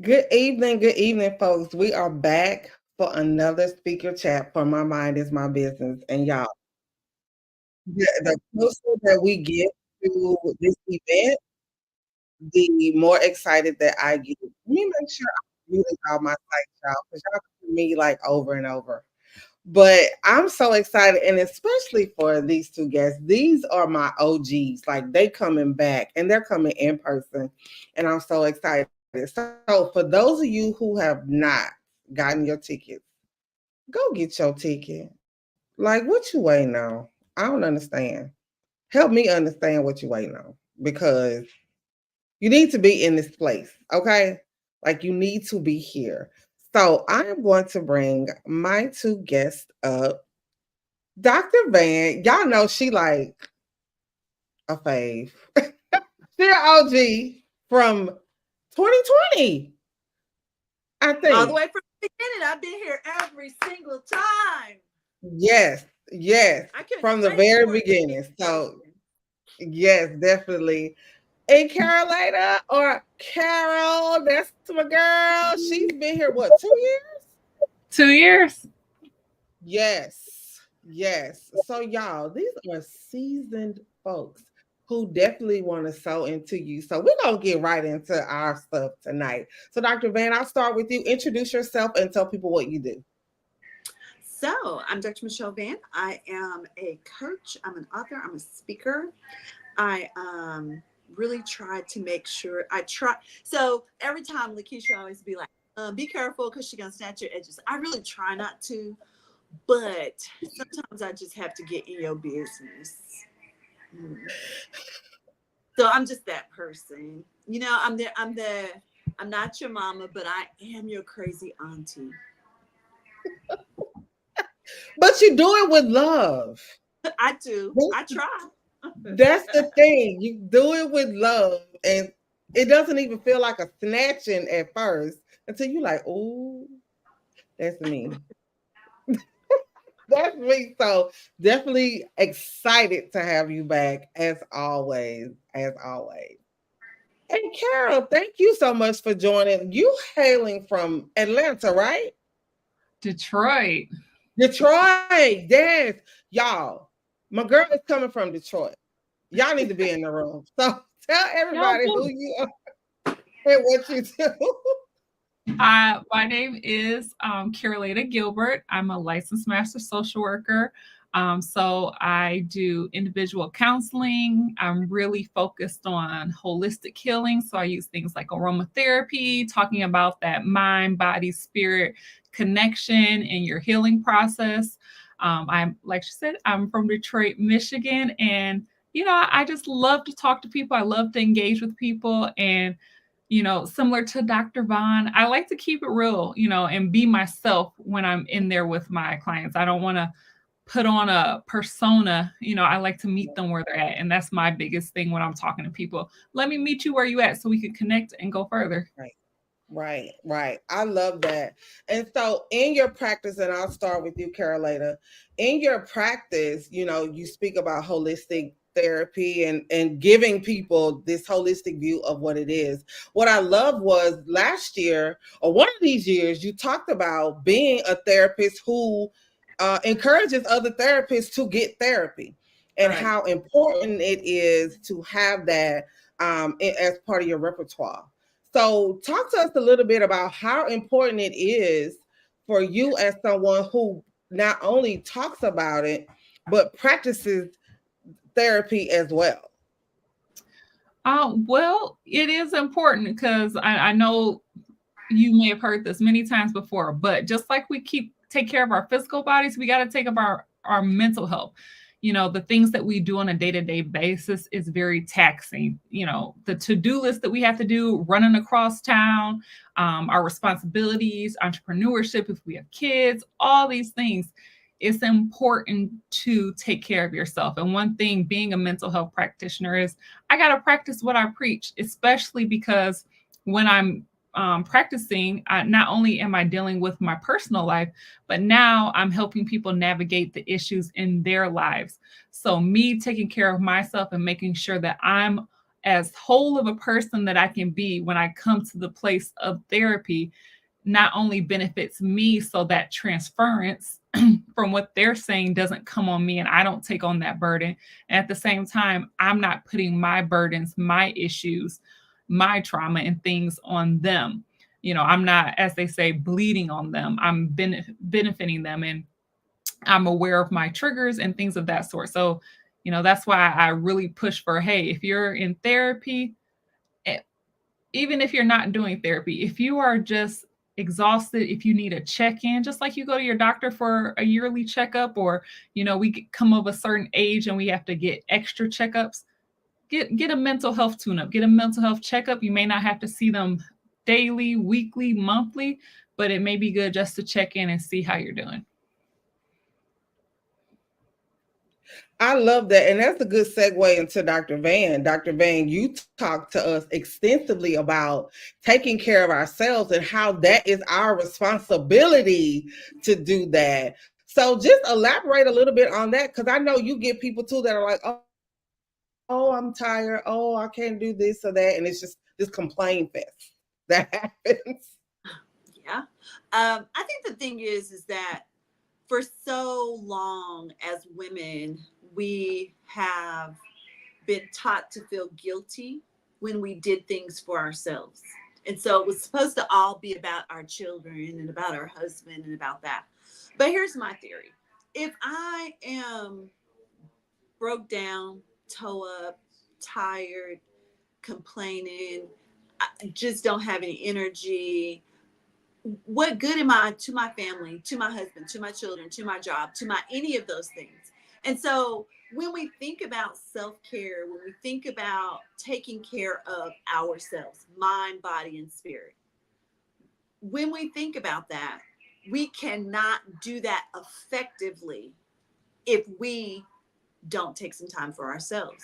Good evening, folks. We are back for another speaker chat for My Mind is My Business. And y'all, the closer that we get to this event, the more excited that I get. Let me make sure I'm muting all my sites, y'all, because y'all hear me like over and over. But I'm so excited, and especially for these two guests. These are my OGs. Like they coming back, and they're coming in person, and I'm so excited. So for those of you who have not gotten your tickets, go get your ticket. Like what you waiting on? I don't understand. Help me understand what you waiting on because you need to be in this place, okay? Like you need to be here. So I am going to bring my two guests up. Dr. Van, y'all know she like a fave. She an OG from 2020, I All the think. way from the beginning. I've been here every single time. Yes, yes, I couldn't from the wait very for it to beginning. get So posted. yes, definitely. And Carolina or Carol, that's my girl. She's been here what, 2 years? 2 years. Yes, yes. So y'all, these are seasoned folks who definitely want to sow into you. So we're gonna get right into our stuff tonight. So Dr. Van, I'll start with you. Introduce yourself and tell people what you do. So, I'm Dr. Michelle Van. I am a coach, I'm an author, I'm a speaker. I really try to make sure I try. So, every time Lakeisha always be like, be careful because she's going to snatch your edges. I really try not to, but sometimes I just have to get in your business. Mm. So I'm just that person. I'm not your mama, but I am your crazy auntie. But you do it with love. I do. I That's try. that's the thing. You do it with love, and it doesn't even feel like a snatching at first until you like, oh, that's me. That's me. So definitely excited to have you back as always. As always. And Carol, thank you so much for joining. You hailing from Atlanta, right? Detroit. Detroit. Yes. Y'all, my girl is coming from Detroit. Y'all need to be in the room. So tell Y'all everybody who do. you are and what you do. My name is Carolina Gilbert. I'm a licensed master social worker. So I do individual counseling. I'm really focused on holistic healing. So I use things like aromatherapy, talking about that mind, body, spirit connection in your healing process. I'm, like she said, I'm from Detroit, Michigan. And, I just love to talk to people. I love to engage with people. And similar to Dr. Vaughn, I like to keep it real, and be myself when I'm in there with my clients. I don't want to put on a persona, I like to meet them where they're at. And that's my biggest thing when I'm talking to people. Let me meet you where you at so we can connect and go further. Right. Right, right. I love that. And so in your practice, and I'll start with you, Carolina, in your practice, you speak about holistic therapy and giving people this holistic view of what it is. What I love was last year or one of these years, you talked about being a therapist who encourages other therapists to get therapy and Right. how important it is to have that as part of your repertoire. So, talk to us a little bit about how important it is for you as someone who not only talks about it, but practices therapy as well. Well, it is important because I know you may have heard this many times before, but just like we take care of our physical bodies, we got to take up our mental health. The things that we do on a day-to-day basis is very taxing. The to-do list that we have to do running across town, our responsibilities, entrepreneurship, if we have kids, all these things. It's important to take care of yourself. And one thing being a mental health practitioner is I got to practice what I preach, especially because when I'm practicing, not only am I dealing with my personal life, but now I'm helping people navigate the issues in their lives. So, me taking care of myself and making sure that I'm as whole of a person that I can be when I come to the place of therapy not only benefits me, so that transference from what they're saying doesn't come on me and I don't take on that burden. And at the same time, I'm not putting my burdens, my issues, my trauma and things on them. I'm not, as they say, bleeding on them. I'm benefiting them, and I'm aware of my triggers and things of that sort. So, that's why I really push for, hey, if you're in therapy, eh, even if you're not doing therapy, if you are just exhausted, if you need a check-in, just like you go to your doctor for a yearly checkup, or we come of a certain age and we have to get extra checkups, get a mental health tune-up, get a mental health checkup. You may not have to see them daily, weekly, monthly, but it may be good just to check in and see how you're doing. I love that. And that's a good segue into Dr. Van. Dr. Van, you talked to us extensively about taking care of ourselves and how that is our responsibility to do that. So just elaborate a little bit on that, because I know you get people too that are like, oh, I'm tired. Oh, I can't do this or that. And it's just this complaint fest that happens. Yeah. I think the thing is that for so long as women, we have been taught to feel guilty when we did things for ourselves. And so it was supposed to all be about our children and about our husband and about that. But here's my theory. If I am broke down, toe up, tired, complaining, I just don't have any energy, what good am I to my family, to my husband, to my children, to my job, to my any of those things? And so when we think about self-care, when we think about taking care of ourselves, mind, body, and spirit, when we think about that, we cannot do that effectively if we don't take some time for ourselves.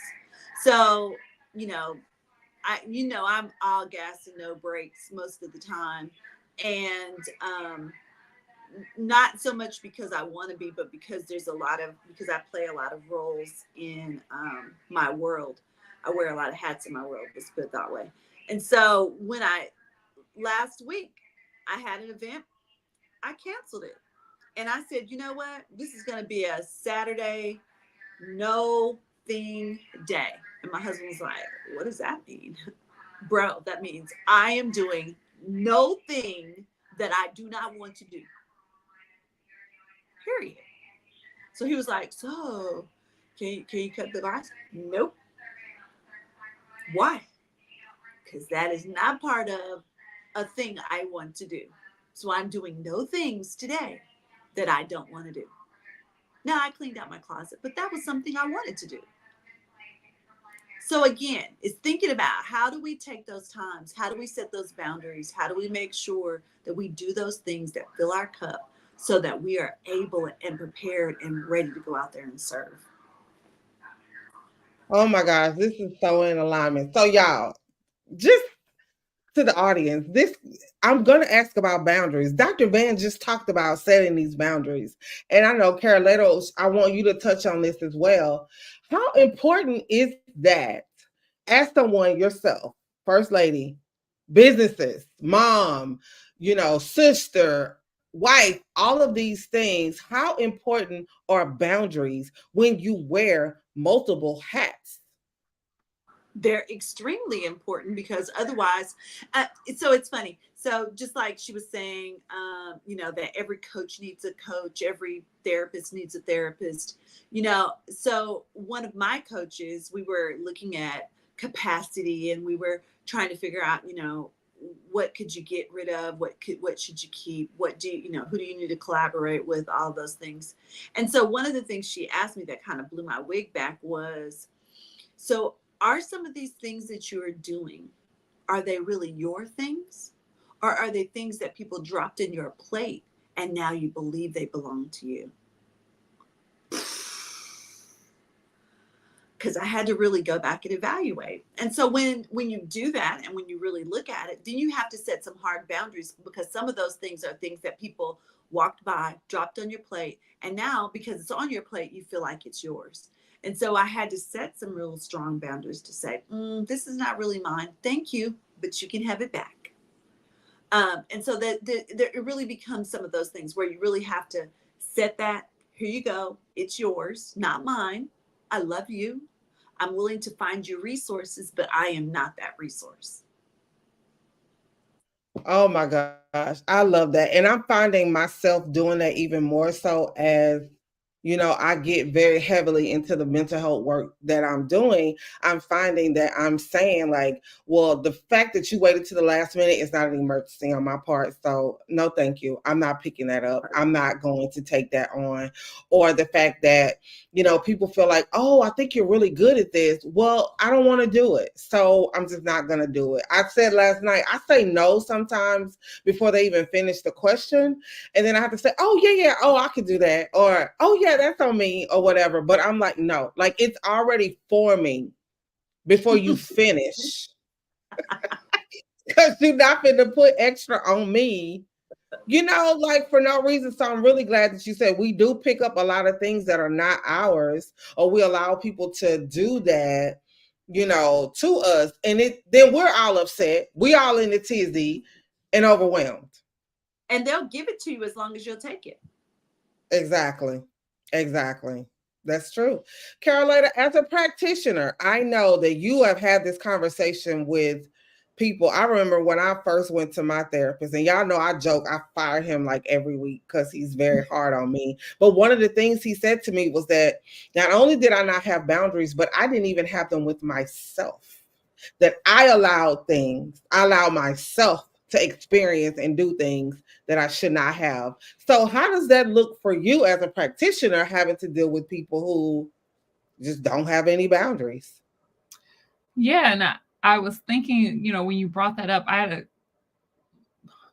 So, I'm all gas and no brakes most of the time. And not so much because I want to be, but because because I play a lot of roles in my world. I wear a lot of hats in my world, let's put it that way. And so last week, I had an event, I canceled it. And I said, you know what? This is going to be a Saturday, no thing day. And my husband was like, what does that mean? Bro, that means I am doing no thing that I do not want to do. Period. So he was like, so can you cut the grass? Nope. Why? Because that is not part of a thing I want to do. So I'm doing no things today that I don't want to do. Now I cleaned out my closet, but that was something I wanted to do. So again, it's thinking about how do we take those times? How do we set those boundaries? How do we make sure that we do those things that fill our cup so that we are able and prepared and ready to go out there and serve? Oh my gosh, this is so in alignment. So y'all, just to the audience, I'm going to ask about boundaries. Dr. Van just talked about setting these boundaries. And I know, Caroletta, I want you to touch on this as well. How important is that as someone yourself, First Lady, businesses, mom, sister, wife, all of these things, how important are boundaries when you wear multiple hats? They're extremely important because otherwise, so it's funny. So just like she was saying, that every coach needs a coach, every therapist needs a therapist, so one of my coaches, we were looking at capacity and we were trying to figure out, what could you get rid of? What should you keep? Who do you need to collaborate with? All those things. And so one of the things she asked me that kind of blew my wig back was, so are some of these things that you're doing, are they really your things? Or are they things that people dropped in your plate and now you believe they belong to you? Because I had to really go back and evaluate. And so when you do that and when you really look at it, then you have to set some hard boundaries, because some of those things are things that people walked by, dropped on your plate. And now because it's on your plate, you feel like it's yours. And so I had to set some real strong boundaries to say, this is not really mine. Thank you, but you can have it back. And so that it really becomes some of those things where you really have to set that. Here you go. It's yours, not mine. I love you. I'm willing to find you resources, but I am not that resource. Oh my gosh, I love that. And I'm finding myself doing that even more so as, I get very heavily into the mental health work that I'm doing. I'm finding that I'm saying, like, well, the fact that you waited to the last minute is not an emergency on my part. So, no, thank you. I'm not picking that up. I'm not going to take that on. Or the fact that, people feel like, oh, I think you're really good at this. Well, I don't want to do it. So, I'm just not going to do it. I said last night, I say no sometimes before they even finish the question. And then I have to say, oh, yeah, oh, I could do that. Or, oh, yeah, that's on me or whatever. But I'm like, no, like it's already forming before you finish. Because you're not going to put extra on me, like for no reason. So I'm really glad that you said we do pick up a lot of things that are not ours, or we allow people to do that, to us. And then we're all upset. We all in the tizzy and overwhelmed. And they'll give it to you as long as you'll take it. Exactly. That's true. Carolina, as a practitioner, I know that you have had this conversation with people. I remember when I first went to my therapist, and y'all know I joke, I fire him like every week because he's very hard on me. But one of the things he said to me was that not only did I not have boundaries, but I didn't even have them with myself. That I allow myself to experience and do things that I should not have. So, how does that look for you as a practitioner, having to deal with people who just don't have any boundaries? Yeah, and I was thinking, when you brought that up, I had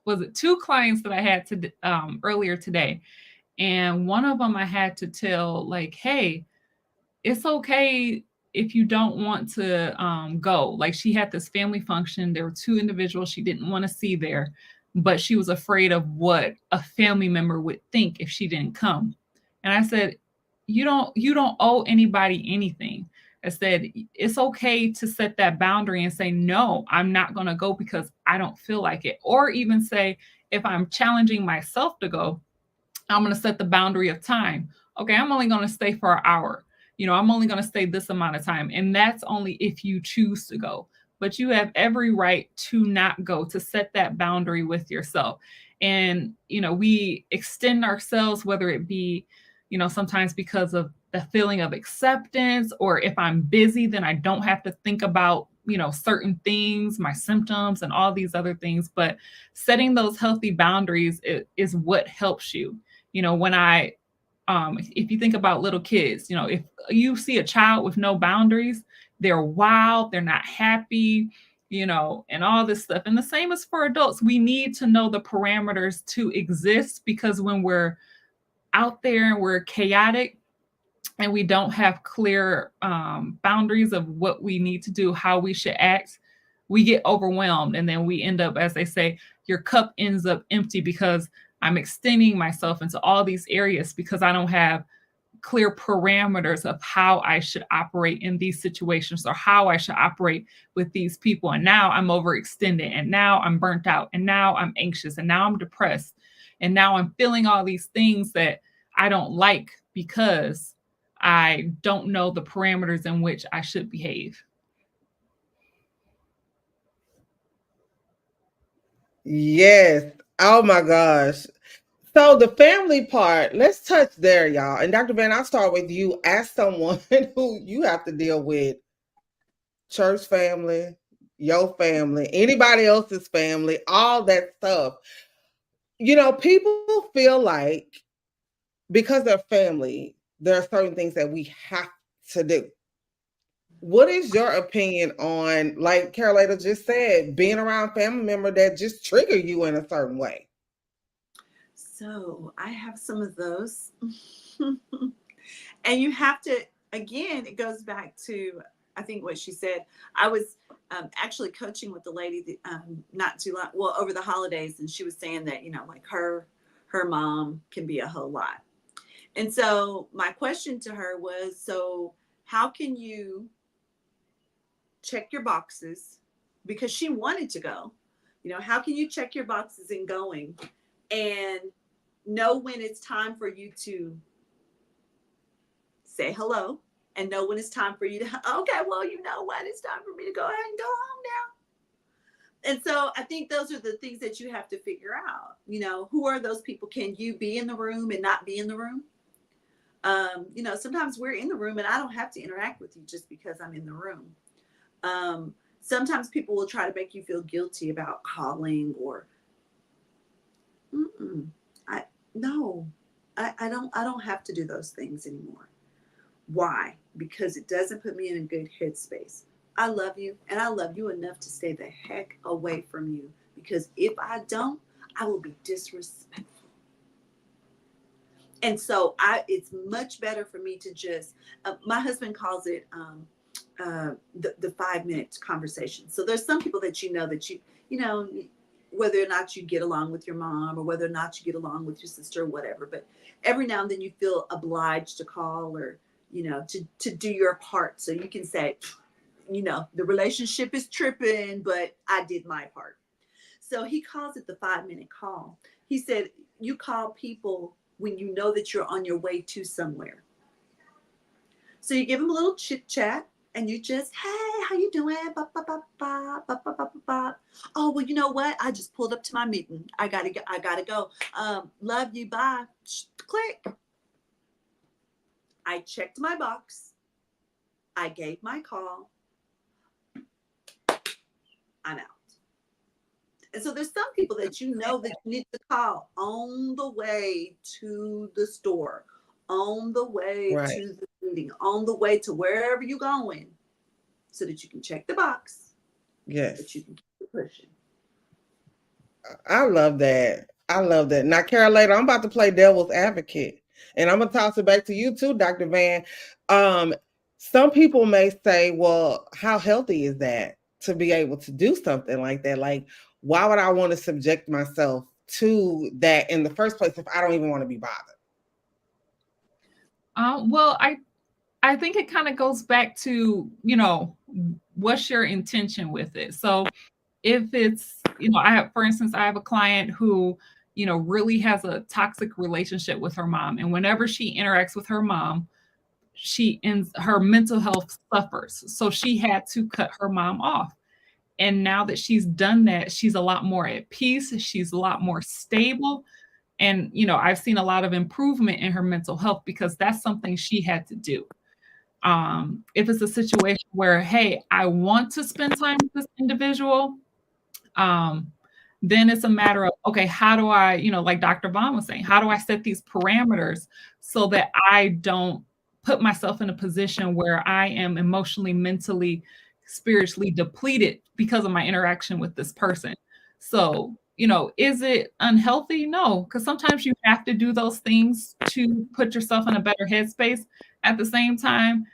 was it two clients that I had to earlier today, and one of them I had to tell like, hey, it's okay if you don't want to go. Like she had this family function. There were two individuals she didn't want to see there, but she was afraid of what a family member would think if she didn't come. And I said, you don't owe anybody anything. I said, it's okay to set that boundary and say, no, I'm not going to go because I don't feel like it. Or even say, if I'm challenging myself to go, I'm going to set the boundary of time. Okay, I'm only going to stay for an hour. I'm only going to stay this amount of time. And that's only if you choose to go. But you have every right to not go, to set that boundary with yourself. And, we extend ourselves, whether it be, sometimes because of the feeling of acceptance, or if I'm busy, then I don't have to think about, certain things, my symptoms and all these other things. But setting those healthy boundaries is what helps you. When if you think about little kids, if you see a child with no boundaries, they're wild, they're not happy, and all this stuff. And the same is for adults. We need to know the parameters to exist, because when we're out there and we're chaotic and we don't have clear boundaries of what we need to do, how we should act, we get overwhelmed. And then we end up, as they say, your cup ends up empty, because I'm extending myself into all these areas because I don't have clear parameters of how I should operate in these situations, or how I should operate with these people. And now I'm overextended, and now I'm burnt out, and now I'm anxious, and now I'm depressed, and now I'm feeling all these things that I don't like because I don't know the parameters in which I should behave. Yes. Oh my gosh. So the family part, let's touch there, y'all. And Dr. Van, I'll start with you as someone who you have to deal with church family, your family, anybody else's family, all that stuff. People feel like because they're family, there are certain things that we have to do. What is your opinion on, like Carolina just said, being around family member that just trigger you in a certain way? So I have some of those. And you have to, again, it goes back to, I think what she said. I was actually coaching with the lady not too long, well, over the holidays. And she was saying that, like her mom can be a whole lot. And so my question to her was, so how can you check your boxes, because she wanted to go. How can you check your boxes in going and know when it's time for you to say hello, and know when it's time for you to, okay, well, you know what? It's time for me to go ahead and go home now. And so I think those are the things that you have to figure out. Who are those people? Can you be in the room and not be in the room? Sometimes we're in the room and I don't have to interact with you just because I'm in the room. Sometimes people will try to make you feel guilty about calling or, I don't have to do those things anymore. Why? Because it doesn't put me in a good headspace. I love you, and I love you enough to stay the heck away from you, because if I don't, I will be disrespectful. And so it's much better for me to just, my husband calls it the 5-minute conversation. So there's some people that whether or not you get along with your mom, or whether or not you get along with your sister, or whatever, but every now and then you feel obliged to call, or to do your part, so you can say, the relationship is tripping, but I did my part. So he calls it the 5-minute call. He said, you call people when you know that you're on your way to somewhere. So you give them a little chit chat, and you just, hey, how you doing? Ba, ba, ba, ba, ba, ba, ba, ba. Oh, well, you know what? I just pulled up to my meeting. I gotta go. Love you. Bye. Click. I checked my box. I gave my call. I'm out. And so there's some people that that you need to call on the way to the store, on the way Right. to the meeting, on the way to wherever you're going, so that you can check the box, Yes. that you can keep pushing. I love that. I love that. Now, Carolina, I'm about to play devil's advocate, and I'm gonna toss it back to you too, Dr. Van. Some people may say, well, how healthy is that to be able to do something like that? Like, why would I want to subject myself to that in the first place if I don't even want to be bothered? Well, I think it kind of goes back to, what's your intention with it. So if it's, for instance, I have a client who, really has a toxic relationship with her mom. And whenever she interacts with her mom, her mental health suffers. So she had to cut her mom off. And now that she's done that, she's a lot more at peace. She's a lot more stable. And, I've seen a lot of improvement in her mental health because that's something she had to do. If it's a situation where, hey, I want to spend time with this individual, then it's a matter of, okay, how do I, like Dr. Vaughn was saying, how do I set these parameters so that I don't put myself in a position where I am emotionally, mentally, spiritually depleted because of my interaction with this person? So, is it unhealthy? No, because sometimes you have to do those things to put yourself in a better headspace. At the same time,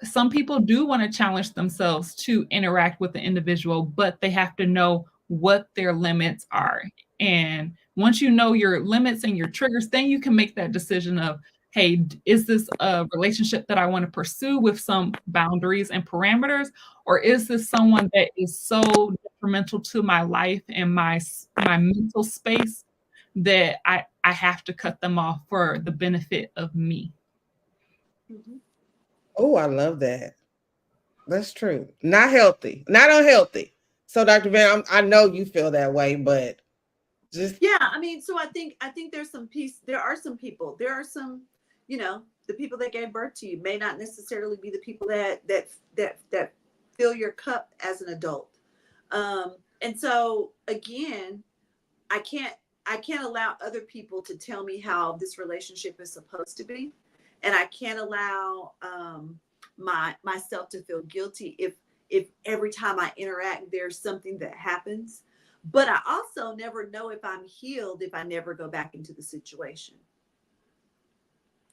some people do want to challenge themselves to interact with the individual, but they have to know what their limits are. And once you know your limits and your triggers, then you can make that decision of, hey, is this a relationship that I want to pursue with some boundaries and parameters? Or is this someone that is so detrimental to my life and my mental space that I have to cut them off for the benefit of me? Mm-hmm. Oh, I love that. That's true. Not healthy, not unhealthy. So, Dr. Van, I know you feel that way, but just Yeah, I mean, so I think there's some peace. There are some people. There are some, the people that gave birth to you may not necessarily be the people that fill your cup as an adult. And so again, I can't allow other people to tell me how this relationship is supposed to be, and I can't allow myself to feel guilty if every time I interact there's something that happens. But I also never know if I'm healed if I never go back into the situation.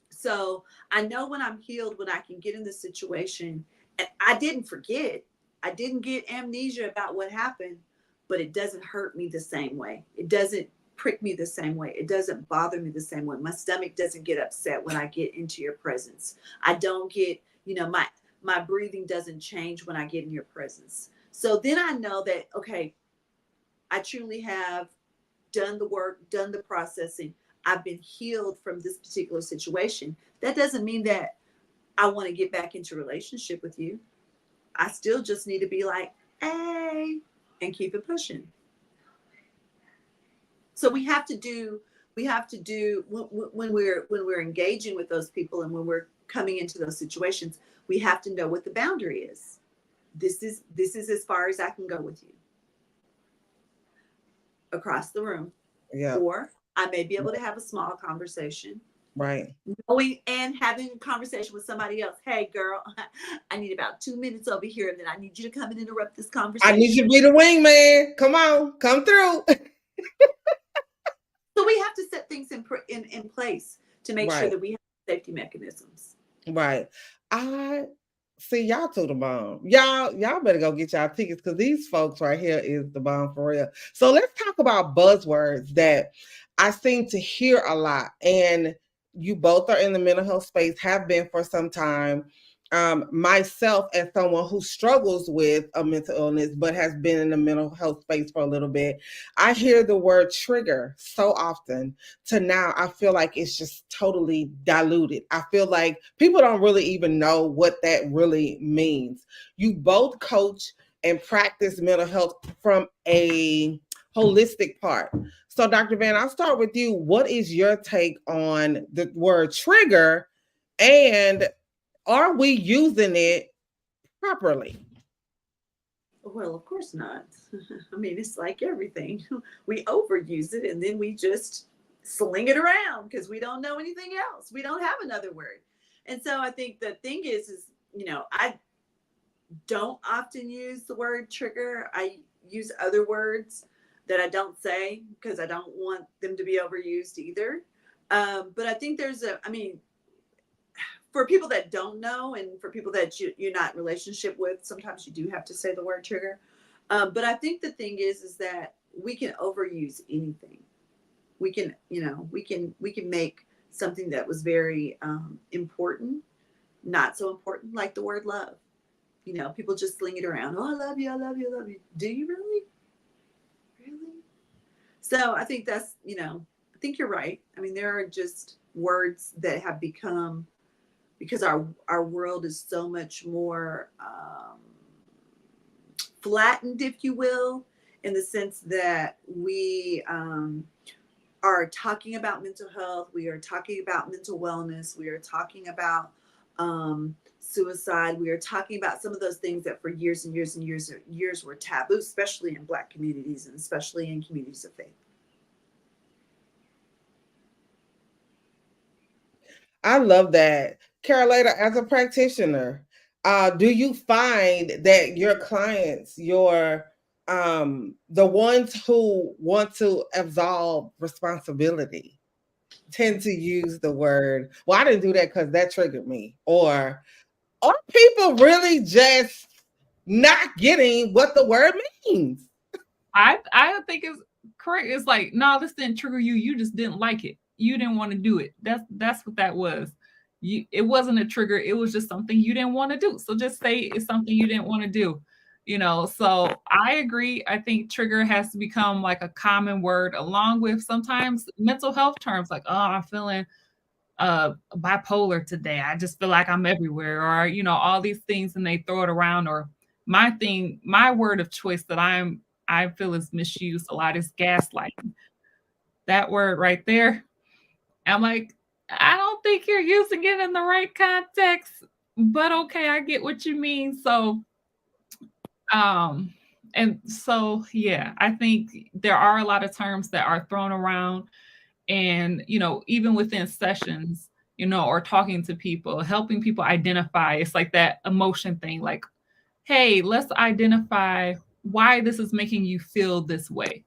So I know when I'm healed, when I can get in the situation, and I didn't forget, I didn't get amnesia about what happened, but it doesn't hurt me the same way. It doesn't prick me the same way. It doesn't bother me the same way. My stomach doesn't get upset when I get into your presence. I don't get You know, my breathing doesn't change when I get in your presence. So then I know that, okay, I truly have done the work, done the processing. I've been healed from this particular situation. That doesn't mean that I want to get back into relationship with you. I still just need to be like, hey, and keep it pushing. So we have to do when we're engaging with those people and when we're coming into those situations, we have to know what the boundary is. This is as far as I can go with you across the room. Yeah. Or I may be able to have a small conversation. Right. Knowing and having a conversation with somebody else. Hey, girl, I need about 2 minutes over here, and then I need you to come and interrupt this conversation. I need you to be the wingman. Come on, come through. So we have to set things in place to make sure Right. that we have safety mechanisms. Right. I see y'all to the bomb. Y'all better go get y'all tickets because these folks right here is the bomb for real. So let's talk about buzzwords that I seem to hear a lot. And you both are in the mental health space, have been for some time. Myself, as someone who struggles with a mental illness but has been in the mental health space for a little bit, I hear the word trigger so often to now I feel like it's just totally diluted. I feel like people don't really even know what that really means. You both coach and practice mental health from a holistic part. So, Dr. Van, I'll start with you. What is your take on the word trigger, and are we using it properly? Well, of course not. I mean, it's like everything. We overuse it and then we just sling it around because we don't know anything else. We don't have another word. And so I think the thing is, I don't often use the word trigger. I use other words that I don't say because I don't want them to be overused either. But I think for people that don't know and for people that you're not in relationship with, sometimes you do have to say the word trigger. But I think the thing is that we can overuse anything. We can make something that was very important not so important, like the word love. People just sling it around. Oh, I love you, I love you, I love you. Do you really? Really? So I think I think you're right. I mean, there are just words that have become, because our world is so much more flattened, if you will, in the sense that we are talking about mental health, we are talking about mental wellness, we are talking about suicide, we are talking about some of those things that for years and years and years were taboo, especially in Black communities and especially in communities of faith. I love that. Carolina, as a practitioner, do you find that your clients, the ones who want to absolve responsibility tend to use the word, well, I didn't do that because that triggered me? Or are people really just not getting what the word means? I think it's correct. It's like, no, this didn't trigger you. You just didn't like it. You didn't want to do it. That's what that was. It wasn't a trigger. It was just something you didn't want to do. So just say it's something you didn't want to do. So I agree. I think trigger has to become like a common word, along with sometimes mental health terms like, oh, I'm feeling bipolar today. I just feel like I'm everywhere, or all these things, and they throw it around. Or my word of choice that I feel is misused a lot is gaslighting. That word right there. I'm like, I don't think you're using it in the right context, but okay, I get what you mean. So, yeah, I think there are a lot of terms that are thrown around, and, even within sessions, or talking to people, helping people identify, it's like that emotion thing, like, hey, let's identify why this is making you feel this way.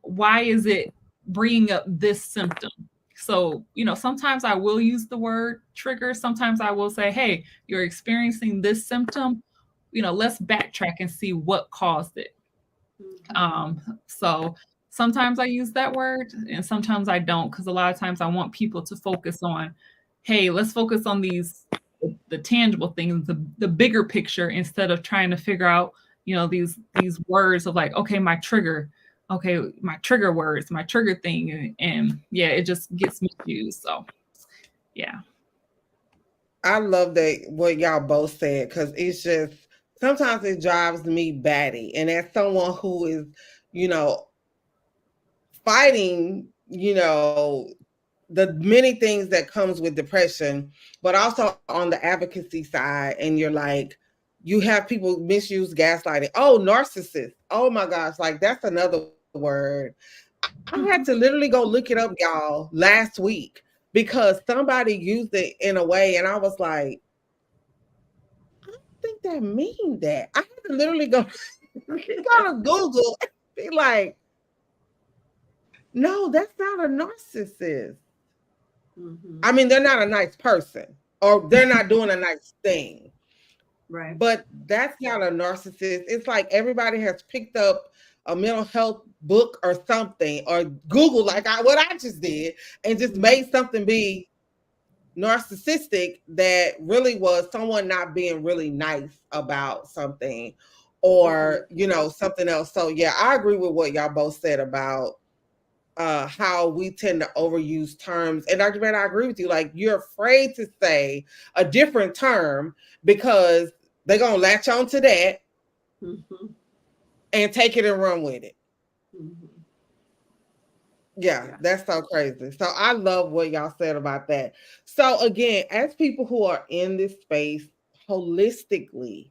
Why is it bringing up this symptom? So, sometimes I will use the word trigger. Sometimes I will say, hey, you're experiencing this symptom. Let's backtrack and see what caused it. So sometimes I use that word and sometimes I don't, because a lot of times I want people to focus on, hey, let's focus on these the tangible things, the bigger picture, instead of trying to figure out, these words of like, okay, my trigger, okay, my trigger words, my trigger thing, and yeah, it just gets misused. So yeah. I love that what y'all both said because it's just sometimes it drives me batty. And as someone who is, you know, fighting, the many things that comes with depression, but also on the advocacy side, and you're like, you have people misuse gaslighting. Oh, narcissist. Oh my gosh, like that's another word. I had to literally go look it up, y'all, last week because somebody used it in a way, and I was like, I don't think that mean that. I had to literally go to Google and be like, no, that's not a narcissist. Mm-hmm. I mean, they're not a nice person or they're not doing a nice thing. Right. But that's not a narcissist. It's like everybody has picked up a mental health book or something, or Google, like what I just did, and just made something be narcissistic that really was someone not being really nice about something or, something else. So, yeah, I agree with what y'all both said about how we tend to overuse terms. And Dr. Brand, I agree with you. Like, you're afraid to say a different term because they're going to latch on to that and take it and run with it. Yeah, that's so crazy. So I love what y'all said about that. So again, as people who are in this space holistically,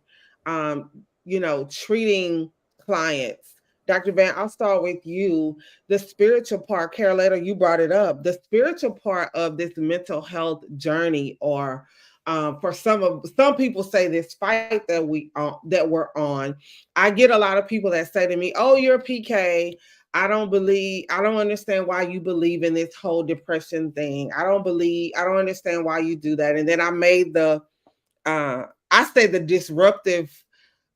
treating clients, Dr. Van, I'll start with you. The spiritual part, Carolina, you brought it up. The spiritual part of this mental health journey, or for some people say this fight that we're on. I get a lot of people that say to me, "Oh, you're a PK. I don't understand why you believe in this whole depression thing. I don't understand why you do that." And then I made I say the disruptive,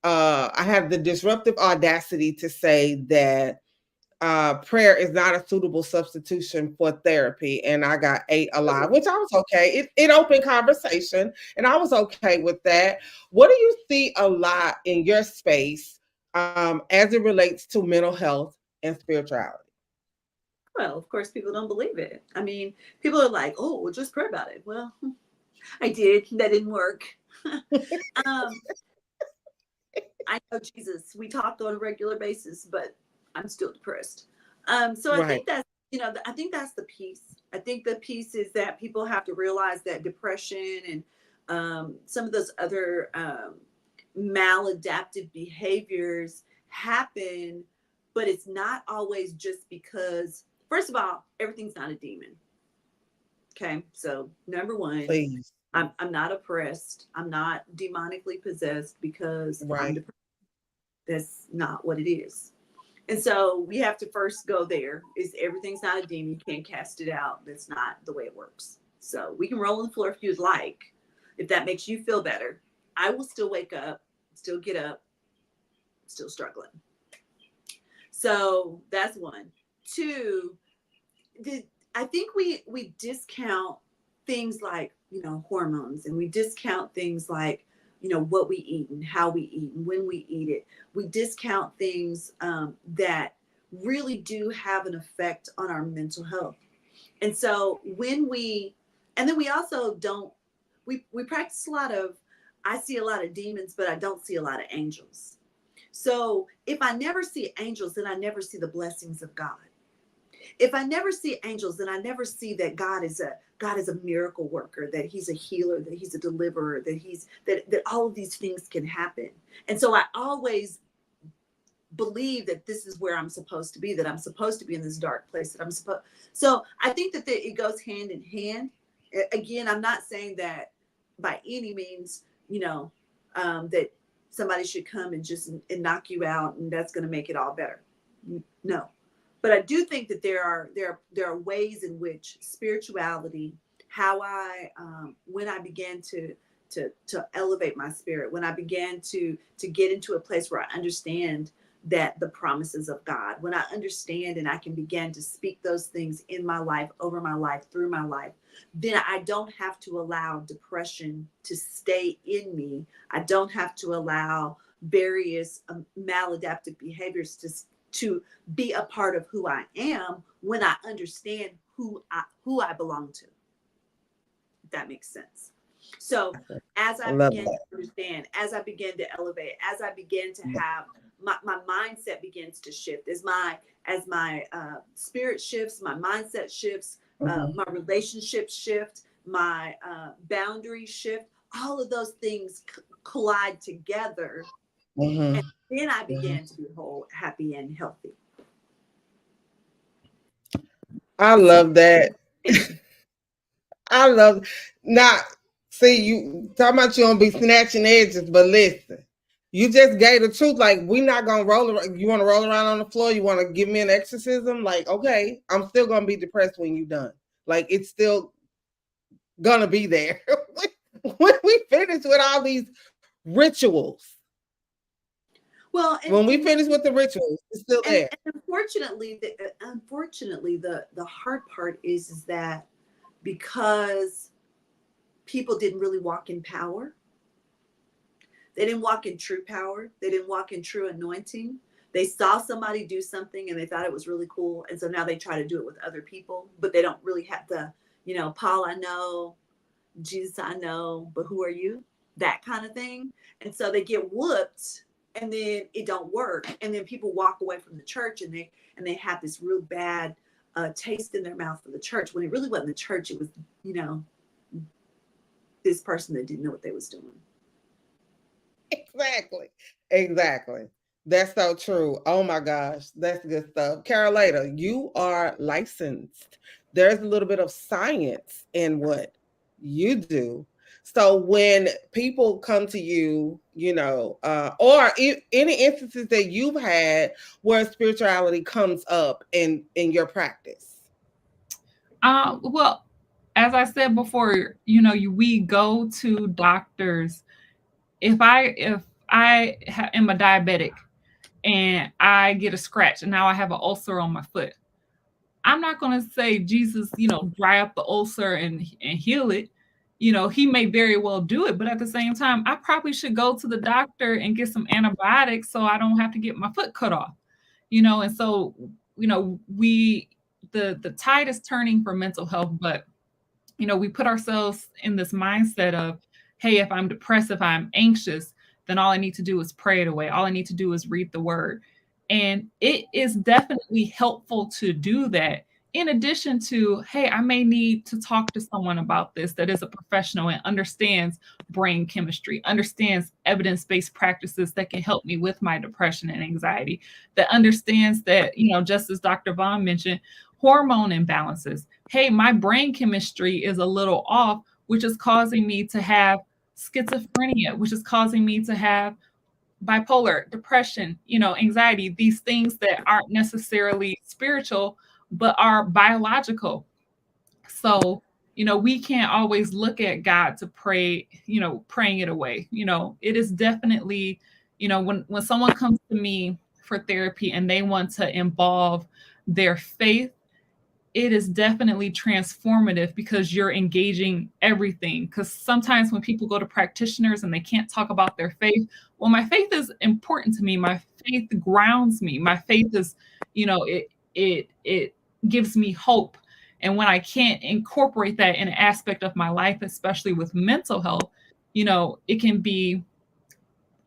I have the disruptive audacity to say that prayer is not a suitable substitution for therapy. And I got 8 alive, which I was okay. It opened conversation and I was okay with that. What do you see a lot in your space as it relates to mental health and spirituality? Well, of course, people don't believe it. I mean, people are like, "Oh, well, just pray about it." Well, I did. That didn't work. um, I know Jesus. We talk on a regular basis, but I'm still depressed. So I Right. think that's, I think that's the piece. I think the piece is that people have to realize that depression and some of those other maladaptive behaviors happen, but it's not always just because, first of all, everything's not a demon. Okay. So number one, Please. I'm not oppressed. I'm not demonically possessed because I'm Right. depressed. That's not what it is. And so we have to first go there. Is everything's not a demon. You can't cast it out. That's not the way it works. So we can roll on the floor if you'd like, if that makes you feel better. I will still wake up, still get up, still struggling. So that's one. Two, I think we discount things like, hormones, and we discount things like, what we eat and how we eat and when we eat it. We discount things that really do have an effect on our mental health. And so and then we also don't, we practice a lot of, I see a lot of demons, but I don't see a lot of angels. So if I never see angels, then I never see the blessings of God. If I never see angels, then I never see that God is a miracle worker, that he's a healer, that he's a deliverer, that all of these things can happen. And so I always believe that this is where I'm supposed to be, that I'm supposed to be in this dark place, so I think that it goes hand in hand. Again, I'm not saying that by any means, that somebody should come and just knock you out and that's going to make it all better. No. But I do think that there are ways in which spirituality, how when I began to elevate my spirit, when I began to get into a place where I understand that the promises of God, when I understand and I can begin to speak those things in my life, over my life, through my life, then I don't have to allow depression to stay in me. I don't have to allow various maladaptive behaviors to be a part of who I am when I understand who I belong to. If that makes sense. So as I I love begin to that. understand, as I begin to elevate, as I begin to have my mindset begins to shift, as my spirit shifts, my mindset shifts, Mhm, my relationships shift, my boundaries shift, all of those things collide together, mhm, and then I mhm. began to be whole, happy, and healthy. I So love that. thank you. I love not see you talking about you don't be snatching edges, but listen, you just gave the truth. Like we not gonna roll around. You want to roll around on the floor? You want to give me an exorcism? Like okay, I'm still gonna be depressed when you done. Like it's still gonna be there when we finish with all these rituals. Well, and When we and finish with the rituals, it's still and, there. and unfortunately, the hard part is that because people didn't really walk in power, they didn't walk in true power, they didn't walk in true anointing. They saw somebody do something and they thought it was really cool, and so now they try to do it with other people, but they don't really have the, Paul, I know, Jesus, I know, but who are you? That kind of thing. And so they get whooped, and then it don't work, and then people walk away from the church, and they have this real bad taste in their mouth for the church, when it really wasn't the church. It was, you know this person that didn't know what they was doing. Exactly. Exactly. That's so true. Oh my gosh, that's good stuff. Carolina, you are licensed. There's a little bit of science in what you do. So when people come to you, or any instances that you've had where spirituality comes up in your practice. Well, as I said before, we go to doctors. If I am a diabetic and I get a scratch and now I have an ulcer on my foot, I'm not going to say Jesus, dry up the ulcer and heal it. He may very well do it, but at the same time, I probably should go to the doctor and get some antibiotics so I don't have to get my foot cut off. And so, we the tide is turning for mental health, but we put ourselves in this mindset of, hey, if I'm depressed, if I'm anxious, then all I need to do is pray it away. All I need to do is read the word. And it is definitely helpful to do that. In addition to, hey, I may need to talk to someone about this that is a professional and understands brain chemistry, understands evidence based practices that can help me with my depression and anxiety, that understands that, just as Dr. Vaughn mentioned, hormone imbalances. Hey, my brain chemistry is a little off, which is causing me to have schizophrenia, which is causing me to have bipolar, depression, anxiety, these things that aren't necessarily spiritual, but are biological. So, we can't always look at God to pray, praying it away. It is definitely, when someone comes to me for therapy and they want to involve their faith, it is definitely transformative because you're engaging everything. Because sometimes when people go to practitioners and they can't talk about their faith, well, my faith is important to me. My faith grounds me. My faith is, it gives me hope. And when I can't incorporate that in an aspect of my life, especially with mental health, it can be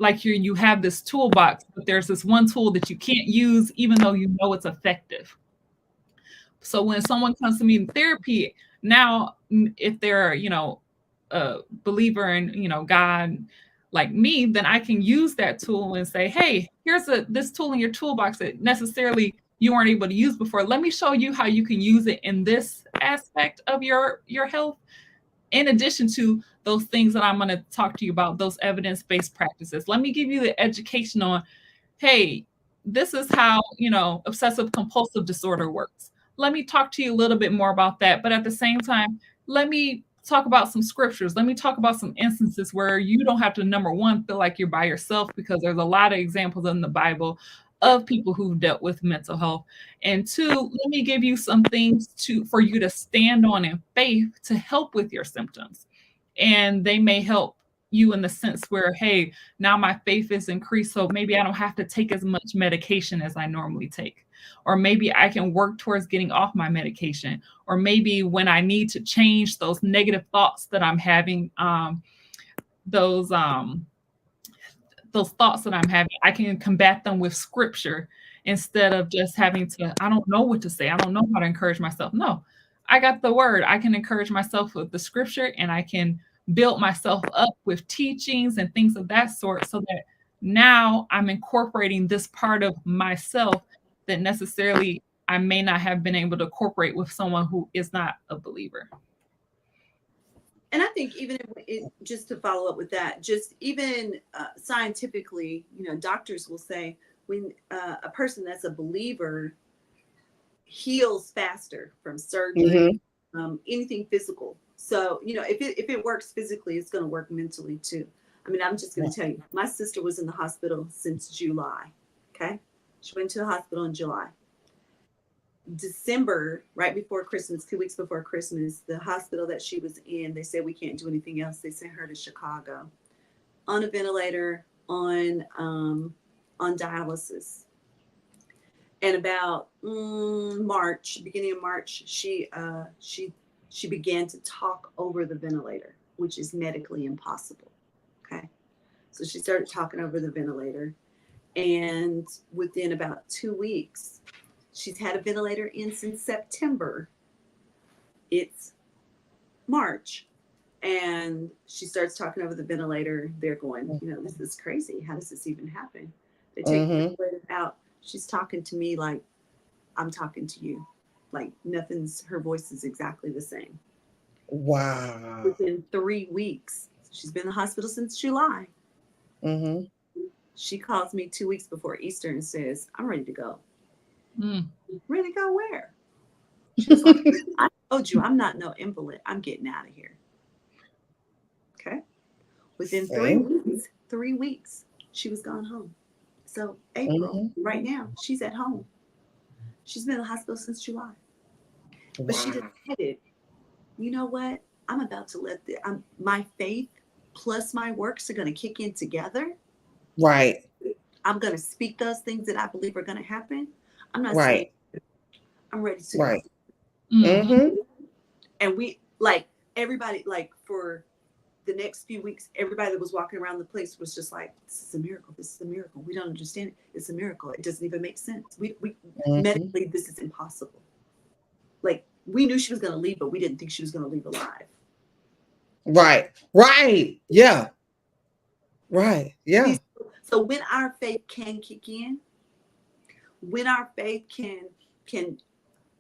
like you have this toolbox, but there's this one tool that you can't use, even though you know it's effective. So when someone comes to me in therapy, now if they're, a believer in, God like me, then I can use that tool and say, hey, here's this tool in your toolbox that necessarily you weren't able to use before. Let me show you how you can use it in this aspect of your health, in addition to those things that I'm going to talk to you about, those evidence-based practices. Let me give you the education on, hey, this is how, obsessive compulsive disorder works. Let me talk to you a little bit more about that. But at the same time, let me talk about some scriptures. Let me talk about some instances where you don't have to, number one, feel like you're by yourself, because there's a lot of examples in the Bible of people who've dealt with mental health. And two, let me give you some things for you to stand on in faith to help with your symptoms. And they may help you in the sense where, hey, now my faith is increased, so maybe I don't have to take as much medication as I normally take. Or maybe I can work towards getting off my medication. Or maybe when I need to change those negative thoughts that I'm having, those thoughts that I'm having, I can combat them with scripture instead of just having to, I don't know what to say. I don't know how to encourage myself. No, I got the word. I can encourage myself with the scripture, and I can build myself up with teachings and things of that sort, so that now I'm incorporating this part of myself that necessarily I may not have been able to incorporate with someone who is not a believer. And I think even just to follow up with that, just even scientifically, doctors will say when a person that's a believer heals faster from surgery, anything physical. So, if it works physically, it's going to work mentally too. I mean, I'm just going to tell you, my sister was in the hospital since July. Okay. She went to the hospital in July. December, right before Christmas, 2 weeks before Christmas, the hospital that she was in, they said we can't do anything else. They sent her to Chicago on a ventilator, on dialysis. And about beginning of March, she began to talk over the ventilator, which is medically impossible. Okay, so she started talking over the ventilator, and within about 2 weeks. She's had a ventilator in since September. It's March. And she starts talking over the ventilator. They're going, this is crazy. How does this even happen? They take the ventilator out. She's talking to me like I'm talking to you. Like her voice is exactly the same. Wow. Within 3 weeks. She's been in the hospital since July. She calls me 2 weeks before Easter and says, I'm ready to go. Ready to go where? She was like, I told you I'm not no invalid. I'm getting out of here. Okay. Within 3 weeks, she was gone home. So April, right now, she's at home. She's been in the hospital since July. But she decided, you know what? I'm about to let my faith plus my works are going to kick in together. Right. I'm going to speak those things that I believe are going to happen. I'm not saying I'm ready to. Right. And we everybody, for the next few weeks, everybody that was walking around the place was just like, this is a miracle. This is a miracle. We don't understand it. It's a miracle. It doesn't even make sense. We medically, this is impossible. Like, we knew she was going to leave, but we didn't think she was going to leave alive. Right. Right. Yeah. Right. Yeah. So when our faith can kick in, when our faith can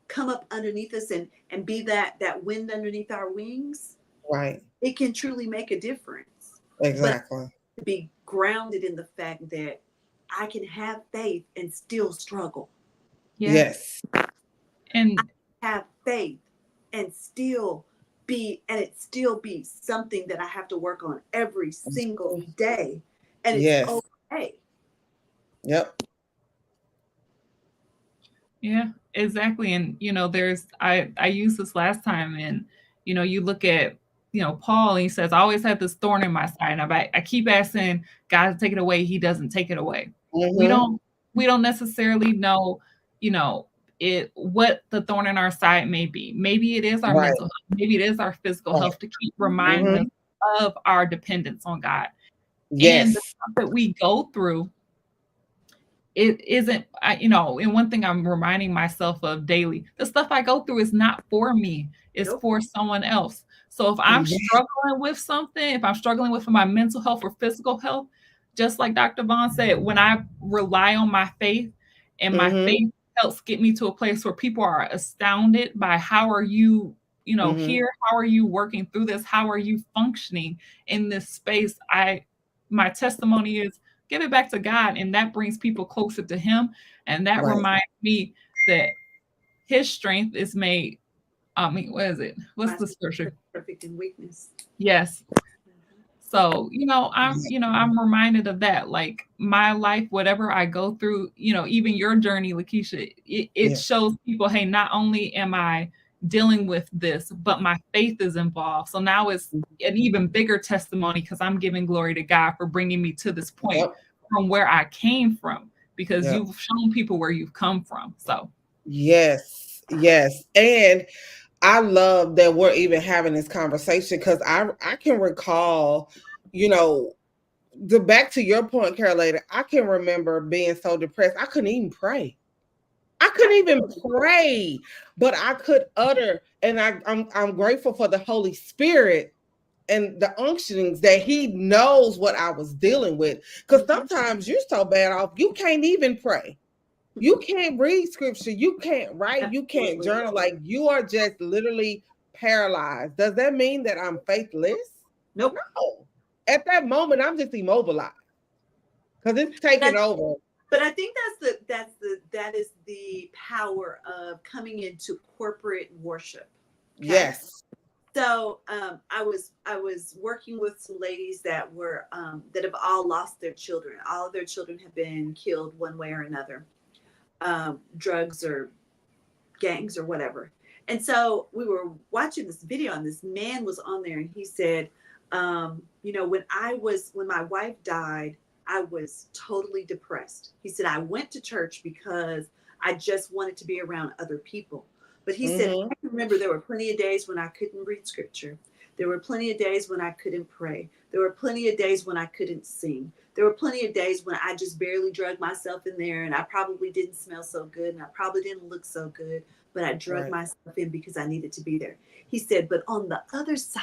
come up underneath us and be that wind underneath our wings, right, it can truly make a difference. Exactly. But to be grounded in the fact that I can have faith and still struggle. Yes. And I have faith and still be something that I have to work on every single day. And it's okay. Yep. Yeah, exactly. And, I used this last time, and, you look at, Paul, and he says, I always had this thorn in my side. And I keep asking God to take it away. He doesn't take it away. We don't necessarily know, what the thorn in our side may be. Maybe it is our mental health. Maybe it is our physical health, to keep reminding us of our dependence on God. Yes. And the stuff that we go through, it isn't, and one thing I'm reminding myself of daily, the stuff I go through is not for me, it's for someone else. So if I'm struggling with something, if I'm struggling with my mental health or physical health, just like Dr. Vaughn said, when I rely on my faith, and my faith helps get me to a place where people are astounded by how are you, here, how are you working through this? How are you functioning in this space? My testimony is, give it back to God, and that brings people closer to Him. And that reminds me that His strength is made. What is it? What's the scripture? Perfect in weakness. Yes. So, I'm reminded of that. Like my life, whatever I go through, even your journey, Lakeisha, it Yeah. shows people, hey, not only am I dealing with this, but my faith is involved. So now it's an even bigger testimony because I'm giving glory to God for bringing me to this point Yep. from where I came from, because Yep. you've shown people where you've come from. So, Yes. Yes. And I love that we're even having this conversation because I can recall, you know, the back to your point, Carolina, I can remember being so depressed. I couldn't even pray. I couldn't even pray, but I could utter, and I'm grateful for the Holy Spirit and the unctionings that He knows what I was dealing with. Because sometimes you're so bad off, you can't even pray. You can't read scripture. You can't write. You can't Absolutely. journal. Like you are just literally paralyzed. Does that mean that I'm faithless? Nope. No. At that moment, I'm just immobilized because it's taking over. But I think that is the power of coming into corporate worship. Okay? Yes. So I was working with some ladies that were that have all lost their children. All of their children have been killed one way or another, drugs or gangs or whatever. And so we were watching this video, and this man was on there, and he said, when my wife died, I was totally depressed. He said, I went to church because I just wanted to be around other people. But he said, I can remember there were plenty of days when I couldn't read scripture. There were plenty of days when I couldn't pray. There were plenty of days when I couldn't sing. There were plenty of days when I just barely drugged myself in there, and I probably didn't smell so good, and I probably didn't look so good, but I drugged myself in because I needed to be there. He said, but on the other side,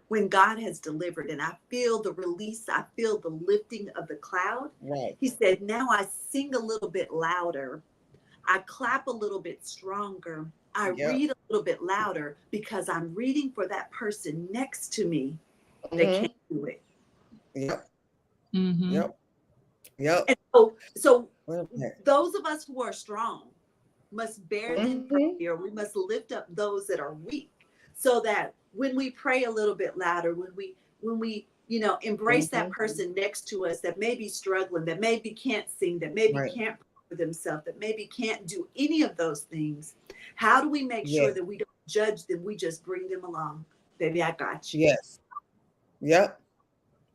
when God has delivered and I feel the release, I feel the lifting of the cloud. Right. He said, now I sing a little bit louder. I clap a little bit stronger. I read a little bit louder because I'm reading for that person next to me that can't do it. Yep. mm-hmm. Yep. And so those of us who are strong must bear them prayer. We must lift up those that are weak, so that when we pray a little bit louder, when we embrace that person next to us that may be struggling, that maybe can't sing, that maybe can't pray for themselves, that maybe can't do any of those things, how do we make sure that we don't judge them? We just bring them along. Baby, I got you. Yes.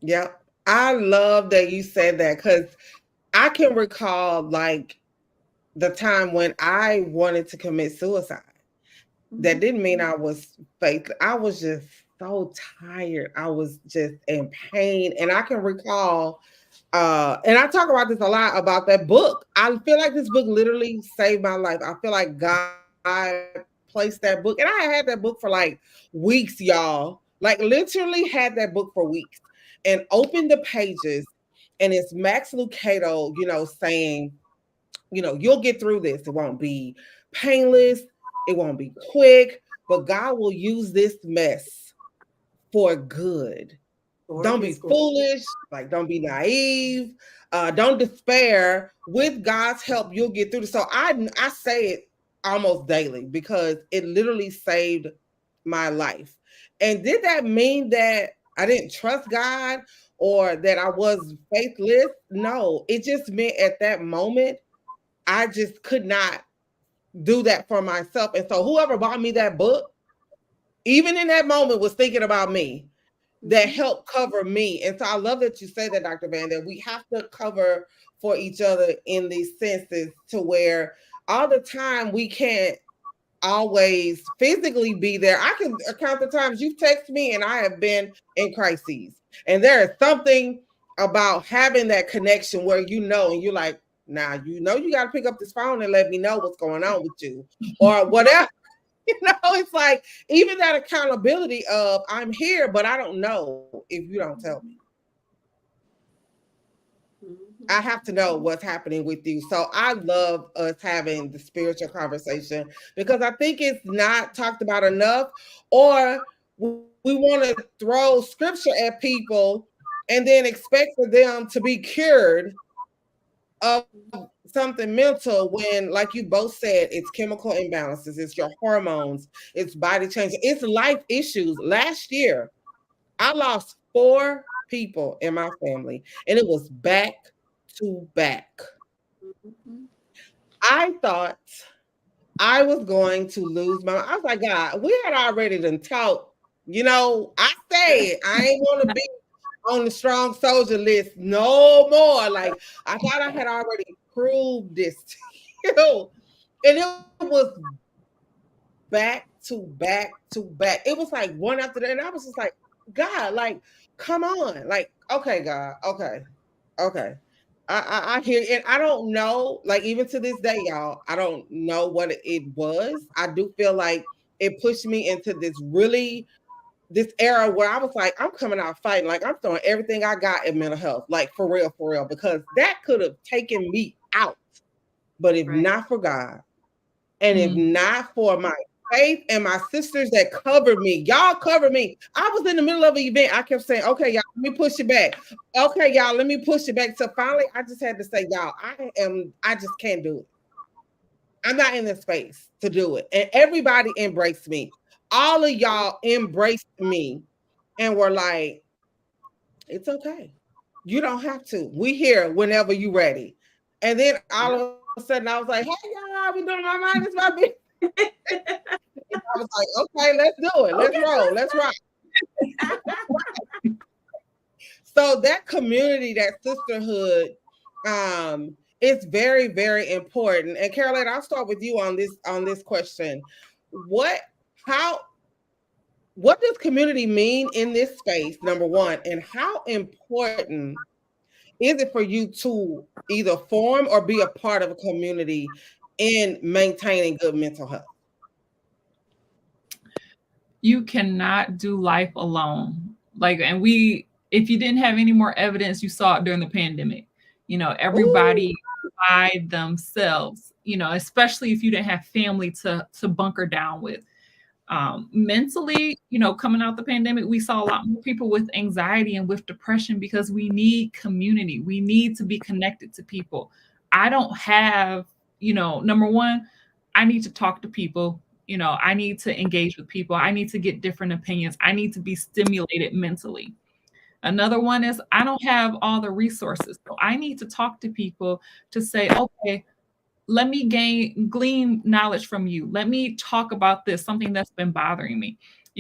Yep. I love that you said that because I can recall like the time when I wanted to commit suicide. That didn't mean I was fake. I was just so tired. I was just in pain. And I can recall, and I talk about this a lot about that book. I feel like this book literally saved my life. I feel like God placed that book. And I had that book for like weeks, y'all. Like literally had that book for weeks and opened the pages. And it's Max Lucado, saying, you'll get through this. It won't be painless. It won't be quick, but God will use this mess for good. Don't be foolish. Like, don't be naive. Don't despair. With God's help, you'll get through this. So I say it almost daily because it literally saved my life. And did that mean that I didn't trust God or that I was faithless? No, it just meant at that moment, I just could not do that for myself. And so whoever bought me that book, even in that moment, was thinking about me. That helped cover me. And so I love that you say that, Dr. Van, that we have to cover for each other in these senses to where all the time we can't always physically be there. I can count the times you've texted me and I have been in crises. And there is something about having that connection where and you're like, now you got to pick up this phone and let me know what's going on with you or whatever. It's like even that accountability of I'm here, but I don't know if you don't tell me. I have to know what's happening with you. So I love us having the spiritual conversation because I think it's not talked about enough, or we want to throw scripture at people and then expect for them to be cured of something mental when, like you both said, it's chemical imbalances, it's your hormones, it's body change, it's life issues. Last year, I lost 4 people in my family, and it was back to back. Mhm. I thought I was going to lose my. I was like, God, we had already done talked. I said I ain't want to be on the strong soldier list no more. Like I thought I had already proved this to you, and it was back to back to back. It was like one after the, and I was just like, God, like, come on, like, okay, God, okay, okay. I hear, and I don't know, like even to this day, y'all, I don't know what it was. I do feel like it pushed me into this era where I was like, I'm coming out fighting, like I'm throwing everything I got in mental health, like for real, because that could have taken me out. But if Right. not for God, and if Mm. not for my faith and my sisters that covered me, y'all covered me. I was in the middle of an event. I kept saying, okay, y'all, let me push it back. Okay, y'all, let me push it back. So finally, I just had to say, y'all, I just can't do it. I'm not in the space to do it. And everybody embraced me. All of y'all embraced me and were like, it's okay. You don't have to. We here whenever you ready. And then all of a sudden I was like, hey y'all, we doing my mind is my business. I was like, okay, let's do it. Let's Okay, roll. Let's rock. So that community, that sisterhood, is very, very important. And Caroline, I'll start with you on this question. What how what does community mean in this space, number one, and how important is it for you to either form or be a part of a community in maintaining good mental health? You cannot do life alone. Like, and if you didn't have any more evidence, you saw it during the pandemic. Ooh, Everybody by themselves, especially if you didn't have family to bunker down with. Mentally, coming out the pandemic, we saw a lot more people with anxiety and with depression because we need community. We need to be connected to people. I don't have, number one, I need to talk to people. I need to engage with people. I need to get different opinions. I need to be stimulated mentally. Another one is I don't have all the resources. So I need to talk to people to say, okay, let me glean knowledge from you. Let me talk about this, something that's been bothering me.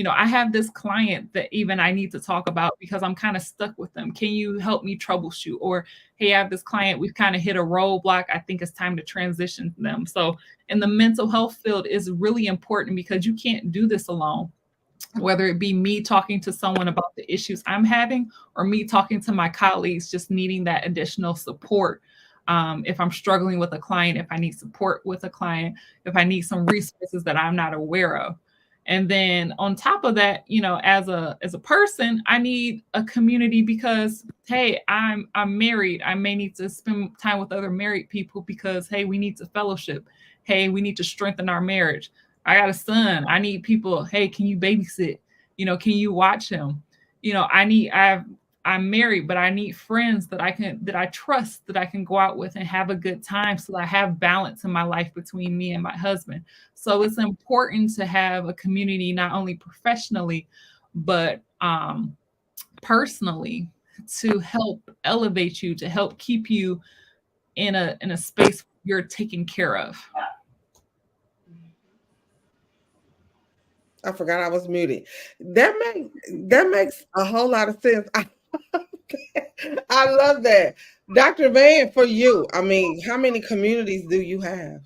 I have this client that even I need to talk about because I'm kind of stuck with them. Can you help me troubleshoot? Or, hey, I have this client, we've kind of hit a roadblock. I think it's time to transition them. So, in the mental health field is really important because you can't do this alone. Whether it be me talking to someone about the issues I'm having or me talking to my colleagues, just needing that additional support. If I'm struggling with a client, if I need support with a client, if I need some resources that I'm not aware of. And then on top of that, as a person, I need a community because hey, I'm married. I may need to spend time with other married people because hey, we need to fellowship. Hey, we need to strengthen our marriage. I got a son. I need people. Hey, can you babysit? Can you watch him? I'm married, but I need friends that I trust that I can go out with and have a good time so that I have balance in my life between me and my husband. So it's important to have a community not only professionally, but personally to help elevate you, to help keep you in a space you're taken care of. I forgot I was muted. That makes a whole lot of sense. I love that. Dr. Van, for you, I mean, how many communities do you have?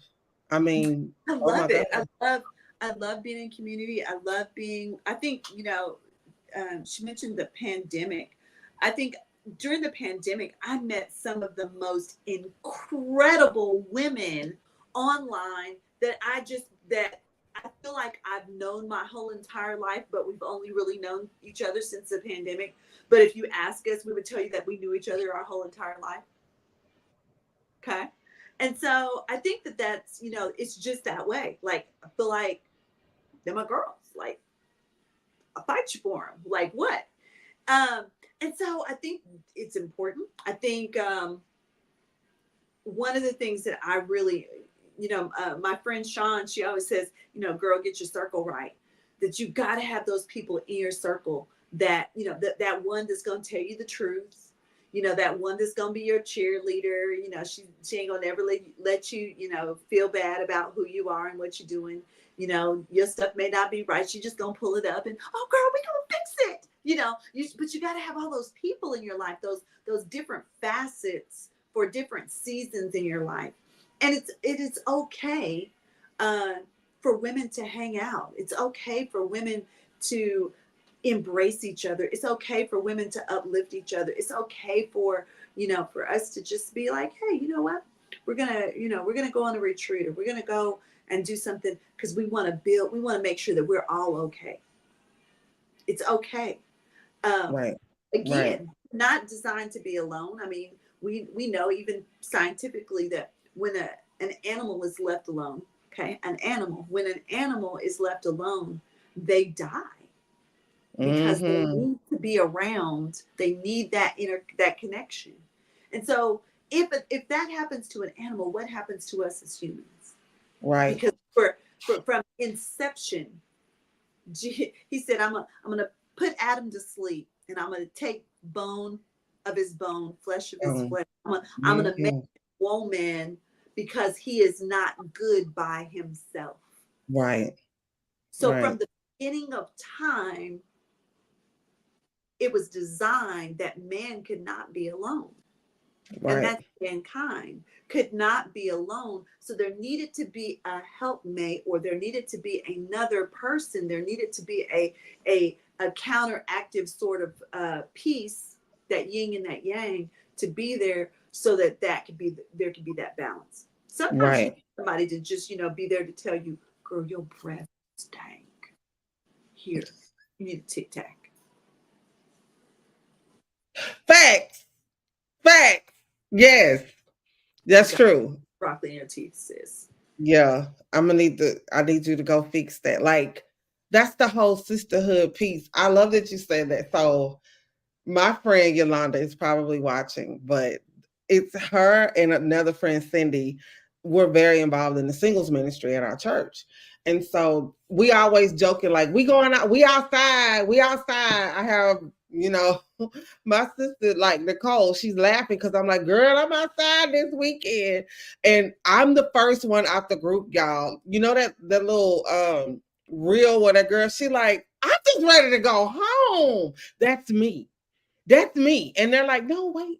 I mean, I oh my love God. it. I love being in community. I love being, I think, she mentioned the pandemic. I think during the pandemic, I met some of the most incredible women online that I feel like I've known my whole entire life, but we've only really known each other since the pandemic. But if you ask us, we would tell you that we knew each other our whole entire life. Okay. And so I think that's, it's just that way. Like, I feel like they're my girls. Like, I fight you for them. Like, what? Um, and so I think it's important. I think one of the things that I really, my friend Sean, she always says, girl, get your circle right. That you got to have those people in your circle that, that one that's going to tell you the truth, that one that's going to be your cheerleader. She ain't going to ever let you, feel bad about who you are and what you're doing. Your stuff may not be right. She's just going to pull it up and, oh girl, we going to fix it. But you got to have all those people in your life, those different facets for different seasons in your life. And it is okay for women to hang out. It's okay for women to embrace each other. It's okay for women to uplift each other. It's okay for us to just be like, hey, you know what? We're gonna go on a retreat, or we're gonna go and do something because we want to make sure that we're all okay. It's okay. Right. Again, not designed to be alone. I mean, we know even scientifically that when an animal is left alone, when an animal is left alone, they die because they need to be around. They need that connection. And so if that happens to an animal, what happens to us as humans? Right. Because from inception, he said, I'm gonna put Adam to sleep, and I'm gonna take bone of his bone, flesh of his flesh. I'm gonna make a woman because he is not good by himself. Right. So from the beginning of time, it was designed that man could not be alone. Right. And that's mankind could not be alone. So there needed to be a helpmate, or there needed to be another person. There needed to be a counteractive sort of piece, that yin and that yang, to be there so that there could be that balance. Sometimes you need somebody to just, be there to tell you, girl, your breath stank. Here, you need a Tic Tac. Facts. Yes, that's true. Broccoli in your teeth, sis. Yeah, I need you to go fix that. Like, that's the whole sisterhood piece. I love that you said that. So my friend Yolanda is probably watching, but it's her and another friend, Cindy. We're very involved in the singles ministry at our church. And so we always joking, like, we going out, we outside. I have, my sister, like Nicole, she's laughing because I'm like, girl, I'm outside this weekend. And I'm the first one out the group, y'all. You know that little reel where that girl, she like, I'm just ready to go home. That's me. And they're like, no, wait,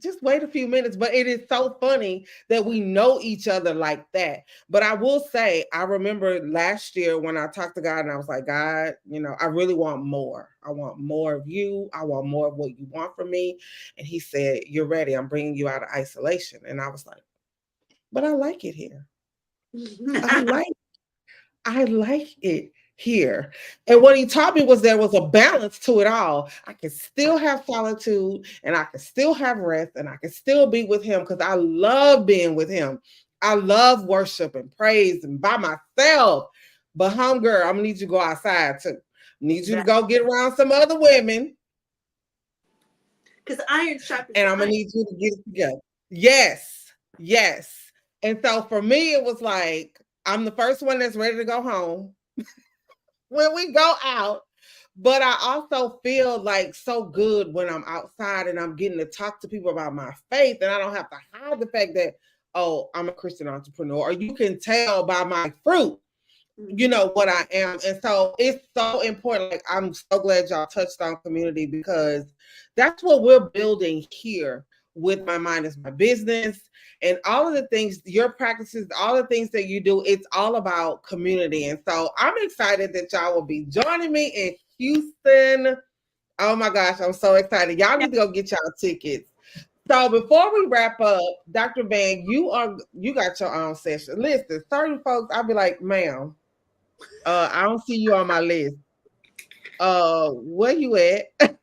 just wait a few minutes. But it is so funny that we know each other like that. But I will say, I remember last year when I talked to God and I was like, God, I really want more. I want more of you. I want more of what you want from me. And he said, you're ready. I'm bringing you out of isolation. And I was like, but I like it here. I like it here. And what he taught me was there was a balance to it all. I can still have solitude, and I can still have rest, and I can still be with him because I love being with him. I love worship and praise and by myself. But girl, I'm gonna need you to go outside too. I need you to go get around some other women. Because iron sharpens and I'm gonna need you to get it together. Yes. And so for me, it was like, I'm the first one that's ready to go home when we go out. But I also feel like so good when I'm outside and I'm getting to talk to people about my faith, and I don't have to hide the fact that, oh, I'm a Christian entrepreneur, or you can tell by my fruit, what I am. And so it's so important. Like, I'm so glad y'all touched on community, because that's what we're building here with My Mind is My Business, and all of the things, your practices, all the things that you do, it's all about community. And so I'm excited that y'all will be joining me in Houston. Oh my gosh, I'm so excited. Y'all need to go get y'all tickets. So before we wrap up, Dr. Van, you got your own session. Listen, certain folks, I'll be like, ma'am, I don't see you on my list. Where you at?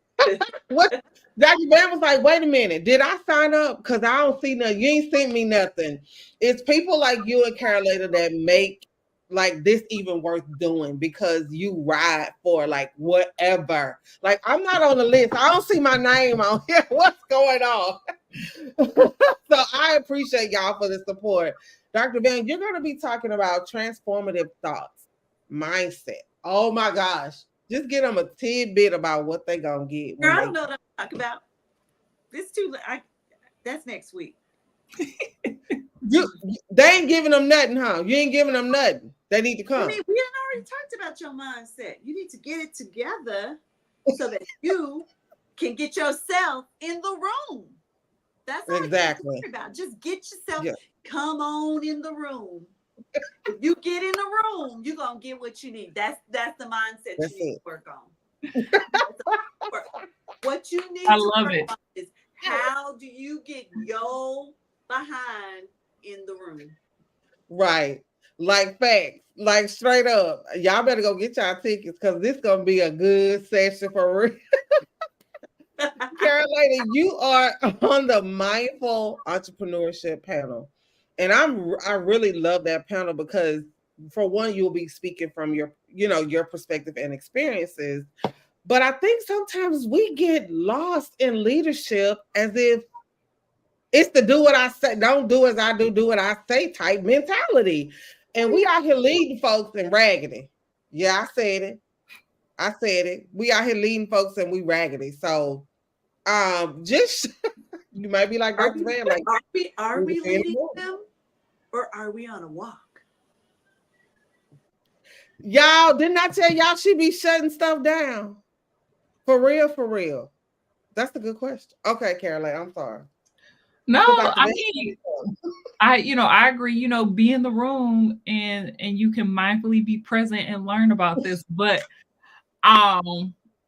What? Dr. Van was like, wait a minute, did I sign up? Because I don't see nothing. You ain't sent me nothing. It's people like you and Carolina that make like this even worth doing, because you ride for like whatever. Like, I'm not on the list. I don't see my name on here. What's going on? So I appreciate y'all for the support. Dr. Van, you're going to be talking about transformative thoughts, mindset. Oh my gosh. Just get them a tidbit about what they gonna get Girl, when I they. don't know what I'm talking about. This too. That's next week. They ain't giving them nothing, huh? You ain't giving them nothing. They need to I come. mean, we had already talked about your mindset. You need to get it together so that you can get yourself in the room. That's all Exactly. you about. Just get yourself. Yeah. Come on in the room. If you get in the room, you're gonna get what you need. That's the mindset That's you need it. to work on. What you need I to love work it. on is how do you get your behind in the room? Right. Like facts. Like straight up. Y'all better go get y'all tickets because this gonna be a good session for real. Carolina, you are on the Mindful Entrepreneurship panel. And I really love that panel because for one, you'll be speaking from your perspective and experiences. But I think sometimes we get lost in leadership as if it's to do what I say, don't do as I do what I say type mentality. And we out here leading folks in raggedy. Yeah, I said it. I said it. We out here leading folks and we raggedy. So just you might be like Dr. Van, like are we leading them or are we on a walk? Y'all, didn't I tell y'all she be shutting stuff down? For real, for real. That's a good question. Okay, Caroline, I'm sorry. No, I mean, I agree, be in the room and you can mindfully be present and learn about this. But yeah,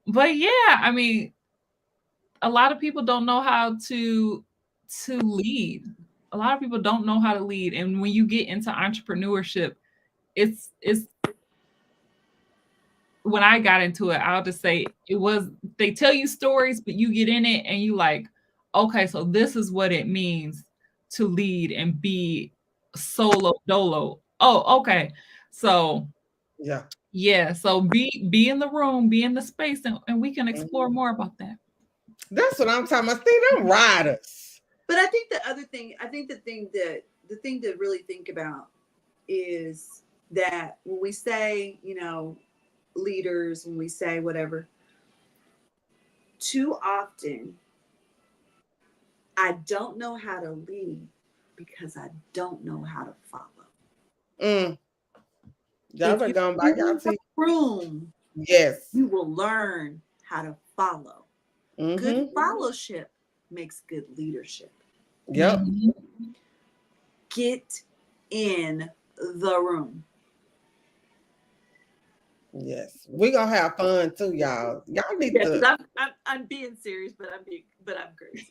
I mean, a lot of people don't know how to lead. A lot of people don't know how to lead. And when you get into entrepreneurship, it's when I got into it, I'll just say they tell you stories, but you get in it and you like, okay, so this is what it means to lead and be solo dolo. Oh, okay. So yeah. So be in the room, be in the space, and we can explore more about that. That's what I'm talking about. See them riders. But I think the thing to really think about is that when we say, leaders, when we say whatever, too often I don't know how to lead because I don't know how to follow. Y'all better go by y'all team. Room. Yes. You will learn how to follow. Good fellowship makes good leadership. Yep. Get in the room. Yes, we're gonna have fun too, y'all. Y'all need to. I'm being serious, but I'm crazy.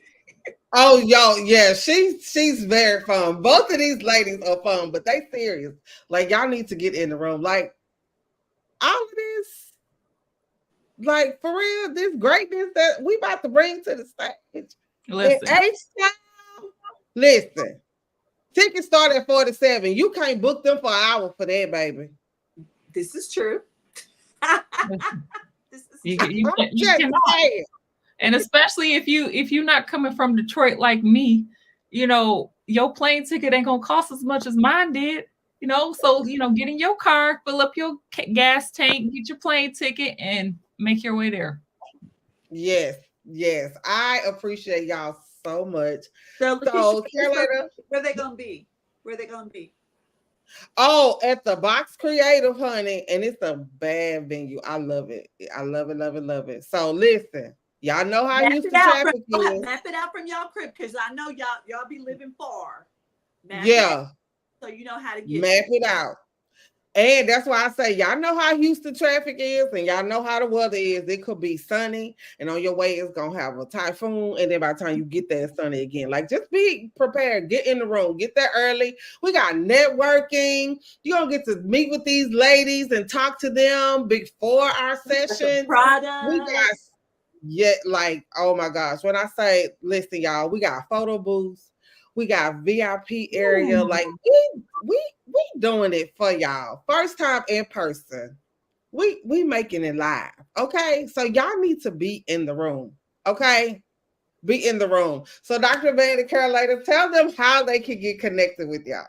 Oh, y'all, yeah, she's very fun. Both of these ladies are fun, but they serious. Like y'all need to get in the room. Like all of this, like for real, this greatness that we about to bring to the stage. Listen, tickets start at 47. You can't book them for an hour for that, baby. This is true. You cannot. And especially if you're not coming from Detroit like me, your plane ticket ain't gonna cost as much as mine did. So get in your car, fill up your gas tank, get your plane ticket, and make your way there. Yes, I appreciate y'all so much. So Carolina, where they gonna be? Oh, at the Box Creative, honey, and it's a bad venue. I love it. I love it. So listen, y'all know how Houston traffic is. Map it out from y'all crib because I know y'all be living far. So you know how to get map it out. And that's why I say y'all know how Houston traffic is and y'all know how the weather is. It could be sunny and on your way it's going to have a typhoon. And then by the time you get there, it's sunny again. Like just be prepared. Get in the room. Get there early. We got networking. You're going to get to meet with these ladies and talk to them before our session. We got, oh my gosh. When I say, listen, y'all, we got photo booths. We got VIP area. Like we doing it for y'all. First time in person. We making it live. Okay. So y'all need to be in the room. Okay. Be in the room. So Dr. Van and Carolina, tell them how they can get connected with y'all.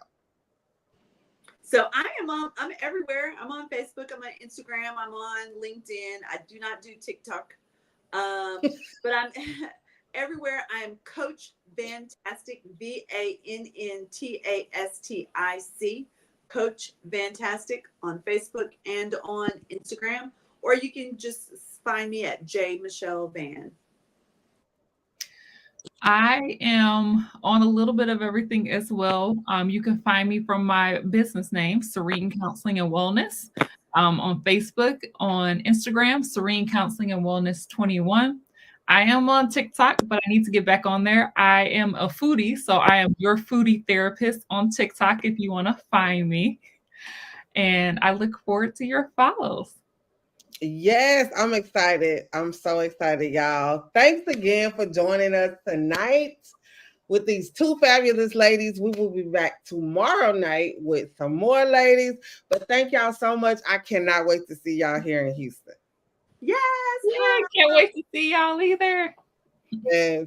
So I'm everywhere. I'm on Facebook, I'm on Instagram, I'm on LinkedIn. I do not do TikTok. But I'm everywhere. I'm Coach Vantastic, VANNTASTIC, Coach Vantastic on Facebook and on Instagram. Or you can just find me at J Michelle Van. I am on a little bit of everything as well. You can find me from my business name, Serene Counseling and Wellness, on Facebook, on Instagram, Serene Counseling and Wellness 21. I am on TikTok, but I need to get back on there. I am a foodie, so I am your foodie therapist on TikTok if you want to find me. And I look forward to your follows. Yes, I'm excited. I'm so excited, y'all. Thanks again for joining us tonight with these two fabulous ladies. We will be back tomorrow night with some more ladies. But thank y'all so much. I cannot wait to see y'all here in Houston. Yes. Yeah, can't wait to see y'all either. Yes.